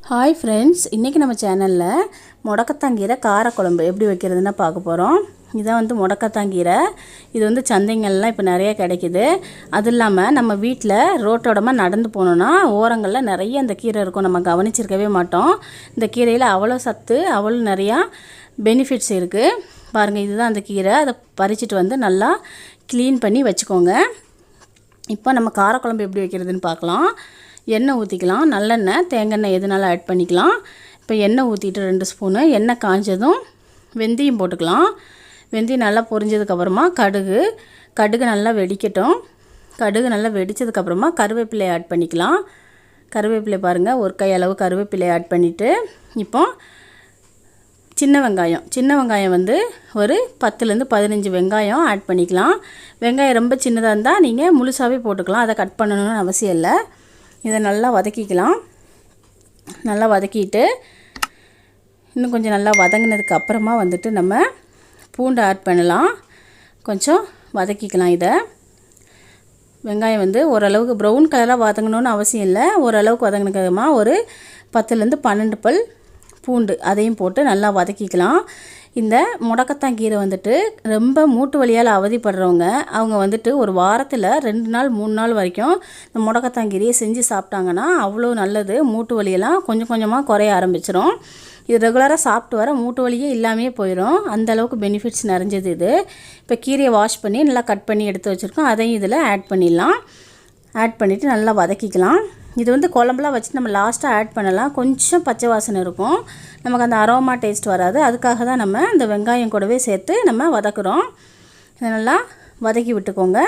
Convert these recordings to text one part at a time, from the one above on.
Hi friends, இன்றைக்கி நம்ம சேனலில் முடக்கத்தாங்கீரை காரக்குழம்பு எப்படி வைக்கிறதுன்னு பார்க்க போகிறோம். இதான் வந்து முடக்கத்தாங்கீரை. இது வந்து சந்தைங்கள்லாம் இப்போ நிறைய கிடைக்கிது. அது இல்லாமல் நம்ம வீட்டில் ரோட்டோடமாக நடந்து போனோன்னா ஓரங்களில் நிறைய இந்த கீரை இருக்கும். நம்ம கவனிச்சிருக்கவே மாட்டோம். இந்த கீரையில் அவ்வளோ சத்து, அவ்வளோ நிறையா பெனிஃபிட்ஸ் இருக்குது. பாருங்கள், இதுதான் அந்த கீரை. அதை பறிச்சுட்டு வந்து நல்லா க்ளீன் பண்ணி வச்சுக்கோங்க. இப்போ நம்ம காரக்குழம்பு எப்படி வைக்கிறதுன்னு பார்க்கலாம். எண்ணெய் ஊற்றிக்கலாம். நல்லெண்ணெய், தேங்காய் எதுனாலும் ஆட் பண்ணிக்கலாம். இப்போ எண்ணெய் ஊற்றிட்டு 2 ஸ்பூனு எண்ணெய் காஞ்சதும் வெந்தயம் போட்டுக்கலாம். வெந்தயம் நல்லா பொரிஞ்சதுக்கப்புறமா கடுகு நல்லா வெடிக்கட்டும். கடுகு நல்லா வெடித்ததுக்கப்புறமா கருவேப்பிலை ஆட் பண்ணிக்கலாம். கருவேப்பிலை பாருங்கள், ஒரு கை அளவு கருவேப்பிலை ஆட் பண்ணிவிட்டு இப்போ சின்ன வெங்காயம் வந்து ஒரு 10லேருந்து 15 வெங்காயம் ஆட் பண்ணிக்கலாம். வெங்காயம் ரொம்ப சின்னதாக இருந்தால் நீங்கள் முழுசாகவே போட்டுக்கலாம். அதை கட் பண்ணணும்னு அவசியம் இல்லை. இதை நல்லா வதக்கிக்கலாம். நல்லா வதக்கிட்டு இன்னும் கொஞ்சம் நல்லா வதங்கினதுக்கு அப்புறமா வந்துட்டு நம்ம பூண்டு ஆட் பண்ணலாம். கொஞ்சம் வதக்கிக்கலாம். இதை வெங்காயம் வந்து ஓரளவுக்கு ப்ரௌன் கலராக வதங்கணுன்னு அவசியம் இல்லை. ஓரளவுக்கு வதங்கினதுக்கப்புறமா ஒரு 10லேருந்து 12 பல் பூண்டு அதையும் போட்டு நல்லா வதக்கிக்கலாம். இந்த முடக்கத்தாங்கீரை வந்துட்டு ரொம்ப மூட்டு வலியால் அவதிப்படுறவங்க, அவங்க வந்துட்டு ஒரு வாரத்தில் 2 நாள் 3 நாள் வரைக்கும் இந்த முடக்கத்தாங்கீரையை செஞ்சு சாப்பிட்டாங்கன்னா அவ்வளோ நல்லது. மூட்டு வலியெல்லாம் கொஞ்சம் கொஞ்சமாக குறைய ஆரம்பிச்சிடும். இது ரெகுலராக சாப்பிட்டு வர மூட்டு வலியே இல்லாமே போயிடும். அந்தளவுக்கு பெனிஃபிட்ஸ் நிறைஞ்சது இது. இப்போ கீரையை வாஷ் பண்ணி நல்லா கட் பண்ணி எடுத்து வச்சுருக்கோம். அதையும் இதில் ஆட் பண்ணிடலாம். ஆட் பண்ணிவிட்டு நல்லா வதக்கிக்கலாம். இது வந்து குழம்புலாம் வச்சு நம்ம லாஸ்ட்டாக ஆட் பண்ணலாம். கொஞ்சம் பச்சை வாசனை இருக்கும், நமக்கு அந்த அரோமா டேஸ்ட் வராது. அதுக்காக தான் நம்ம இந்த வெங்காயம் கூடவே சேர்த்து நம்ம வதக்குறோம். இதை நல்லா வதக்கி விட்டுக்கோங்க.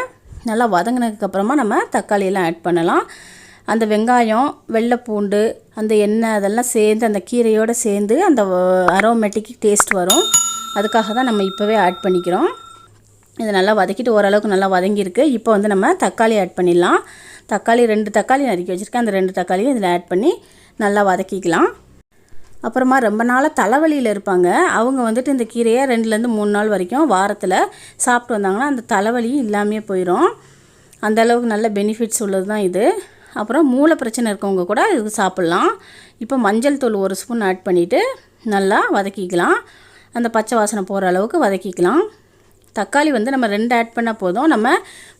நல்லா வதங்கினதுக்கப்புறமா நம்ம தக்காளியெல்லாம் ஆட் பண்ணலாம். அந்த வெங்காயம், வெள்ளைப்பூண்டு, அந்த எண்ணெய் அதெல்லாம் சேர்ந்து அந்த கீரையோடு சேர்ந்து அந்த அரோமேட்டிக் டேஸ்ட் வரும். அதுக்காக தான் நம்ம இப்போவே ஆட் பண்ணிக்கிறோம். இதை நல்லா வதக்கிட்டு ஓரளவுக்கு நல்லா வதங்கியிருக்கு. இப்போ வந்து நம்ம தக்காளி ஆட் பண்ணிடலாம். 2 தக்காளி நறுக்கி வச்சுருக்கேன். அந்த 2 தக்காளியும் இதில் ஆட் பண்ணி நல்லா வதக்கிக்கலாம். அப்புறமா ரொம்ப நாளாக தலைவலியில் இருப்பாங்க, அவங்க வந்துட்டு இந்த கீரையை 2லேருந்து 3 நாள் வரைக்கும் வாரத்தில் சாப்பிட்டு வந்தாங்கன்னா அந்த தலைவலியும் இல்லாமே போயிடும். அந்தளவுக்கு நல்ல பெனிஃபிட்ஸ் உள்ளது தான் இது. அப்புறம் மூளை பிரச்சனை இருக்கவங்க கூட இது சாப்பிட்லாம். இப்போ மஞ்சள் தூள் 1 ஸ்பூன் ஆட் பண்ணிவிட்டு நல்லா வதக்கிக்கலாம். அந்த பச்சை வாசனை போகிற அளவுக்கு வதக்கிக்கலாம். தக்காளி வந்து நம்ம 2 ஆட் பண்ணால் போதும். நம்ம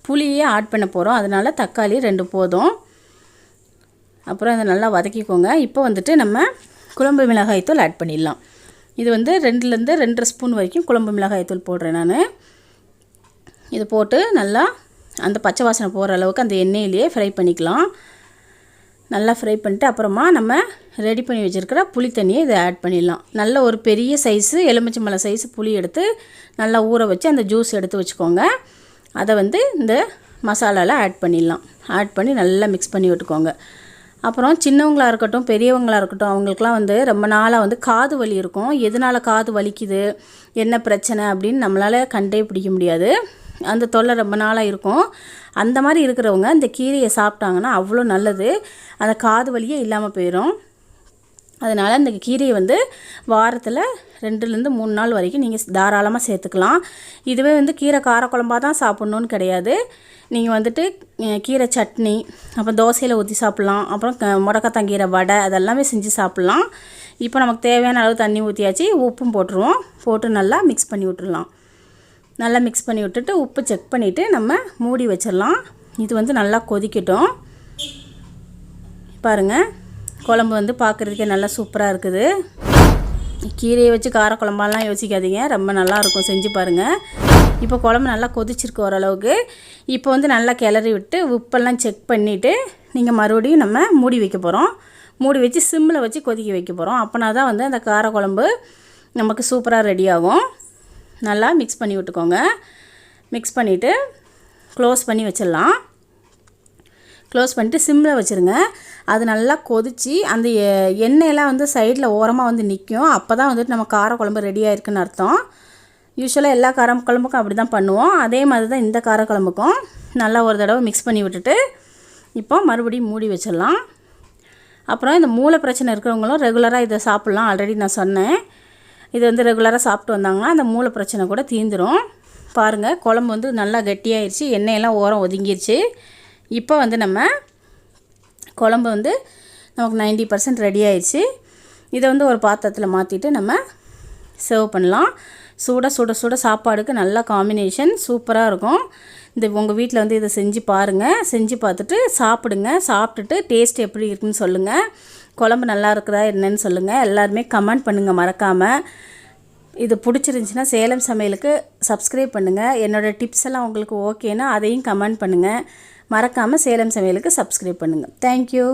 புளியே ஆட் பண்ண போகிறோம், அதனால் தக்காளி 2 போதும். அப்புறம் அதை நல்லா வதக்கிக்கோங்க. இப்போ வந்துட்டு நம்ம குழம்பு மிளகாய்த்தூள் ஆட் பண்ணிடலாம். இது வந்து 2லேருந்து 2.5 ஸ்பூன் வரைக்கும் குழம்பு மிளகாய்த்தூள் போடுறேன் நான். இது போட்டு நல்லா அந்த பச்சை வாசனை போகிற அளவுக்கு அந்த எண்ணெயிலேயே ஃப்ரை பண்ணிக்கலாம். நல்லா ஃப்ரை பண்ணிட்டு அப்புறமா நம்ம ரெடி பண்ணி வச்சுருக்கிற புளி தண்ணியை இதை ஆட் பண்ணிடலாம். நல்ல ஒரு பெரிய சைஸு எலுமிச்சம்பழம் சைஸு புளி எடுத்து நல்லா ஊற வச்சு அந்த ஜூஸ் எடுத்து வச்சுக்கோங்க. அதை வந்து இந்த மசாலாவில் ஆட் பண்ணிடலாம். ஆட் பண்ணி நல்லா மிக்ஸ் பண்ணி விட்டுக்கோங்க. அப்புறம் சின்னவங்களாக இருக்கட்டும், பெரியவங்களாக இருக்கட்டும், அவங்களுக்குலாம் வந்து ரொம்ப நாளாக வந்து காது வலி இருக்கும். எதனால் காது வலிக்குது, என்ன பிரச்சனை அப்படின்னு நம்மளால் கண்டே பிடிக்க முடியாது. அந்த தொல்லை ரொம்ப நாளாக இருக்கும். அந்த மாதிரி இருக்கிறவங்க இந்த கீரையை சாப்பிட்டாங்கன்னா அவ்வளோ நல்லது. அந்த காது வலியே இல்லாமல் போயிடும். அதனால் இந்த கீரையை வந்து வாரத்தில் 2லேருந்து 3 நாள் வரைக்கும் நீங்கள் தாராளமாக சேர்த்துக்கலாம். இதுவே வந்து கீரை காரக்குழம்பாக தான் சாப்பிட்ணுன்னு கிடையாது. நீங்கள் வந்துட்டு கீரை சட்னி, அப்புறம் தோசையில் ஊற்றி சாப்பிட்லாம். அப்புறம் முடக்கத்தாங்கீரை வடை அதெல்லாமே செஞ்சு சாப்பிட்லாம். இப்போ நமக்கு தேவையான அளவு தண்ணி ஊற்றியாச்சு. உப்பும் போட்டுருவோம். போட்டு நல்லா மிக்ஸ் பண்ணி விட்டுடலாம். நல்லா மிக்ஸ் பண்ணி விட்டுட்டு உப்பு செக் பண்ணிவிட்டு நம்ம மூடி வச்சிடலாம். இது வந்து நல்லா கொதிக்கட்டும். பாருங்கள், குழம்பு வந்து பார்க்குறதுக்கே நல்லா சூப்பராக இருக்குது. கீரையை வச்சு காரக்குழம்பாலாம் யோசிக்காதீங்க, ரொம்ப நல்லாயிருக்கும், செஞ்சு பாருங்கள். இப்போ குழம்பு நல்லா கொதிச்சிருக்கு ஓரளவுக்கு. இப்போ வந்து நல்லா கிளறி விட்டு உப்பெல்லாம் செக் பண்ணிவிட்டு நீங்கள் மறுபடியும் நம்ம மூடி வைக்க போகிறோம். மூடி வச்சு சிம்மில் வச்சு கொதிக்க வைக்க போகிறோம். அப்போனா தான் வந்து அந்த காரக்குழம்பு நமக்கு சூப்பராக ரெடி ஆகும். நல்லா மிக்ஸ் பண்ணி விட்டுக்கோங்க. மிக்ஸ் பண்ணிவிட்டு க்ளோஸ் பண்ணி வச்சிடலாம். க்ளோஸ் பண்ணிட்டு சிம்மில் வச்சுருங்க. அது நல்லா கொதித்து அந்த எண்ணெயெல்லாம் வந்து சைடில் ஓரமாக வந்து நிற்கும். அப்போ தான் வந்துட்டு நம்ம காரக்குழம்பு ரெடி ஆகிருக்குன்னு அர்த்தம். யூஸ்வலாக எல்லா காரக்குழம்புக்கும் அப்படி தான் பண்ணுவோம். அதே மாதிரி தான் இந்த காரக்குழம்புக்கும். நல்லா ஒரு தடவை மிக்ஸ் பண்ணி விட்டுட்டு இப்போ மறுபடியும் மூடி வச்சிடலாம். அப்புறம் இந்த மூளை பிரச்சனை இருக்கிறவங்களும் ரெகுலராக இதை சாப்பிட்லாம். ஆல்ரெடி நான் சொன்னேன். இது வந்து ரெகுலராக சாப்பிட்டு வந்தாங்கன்னா அந்த மூளை பிரச்சனை கூட தீந்துடும். பாருங்கள், குழம்பு வந்து நல்லா கெட்டியாகிடுச்சு. எண்ணெயெல்லாம் ஓரம் ஒதுங்கிடுச்சு. இப்போ வந்து நம்ம குழம்பு வந்து நமக்கு 90% ரெடி ஆயிடுச்சு. இதை வந்து ஒரு பாத்திரத்தில் மாற்றிட்டு நம்ம சர்வ் பண்ணலாம். சுட சுட சுட சாப்பாடுக்கு நல்ல காம்பினேஷன் சூப்பராக இருக்கும். இந்த உங்கள் வீட்டில் வந்து இதை செஞ்சு பாருங்கள். செஞ்சு பார்த்துட்டு சாப்பிடுங்க. சாப்பிட்டுட்டு டேஸ்ட் எப்படி இருக்குன்னு சொல்லுங்கள். குழம்பு நல்லா இருக்குதா என்னன்னு சொல்லுங்கள். எல்லாருமே கமெண்ட் பண்ணுங்கள் மறக்காமல். இது பிடிச்சிருந்துச்சின்னா சேலம் சமையலுக்கு சப்ஸ்கிரைப் பண்ணுங்கள். என்னோடய டிப்ஸ் எல்லாம் உங்களுக்கு ஓகேனா அதையும் கமெண்ட் பண்ணுங்கள். மறக்காமல் சேலம் சமையலுக்கு சப்ஸ்கிரைப் பண்ணுங்கள். தேங்க்யூ.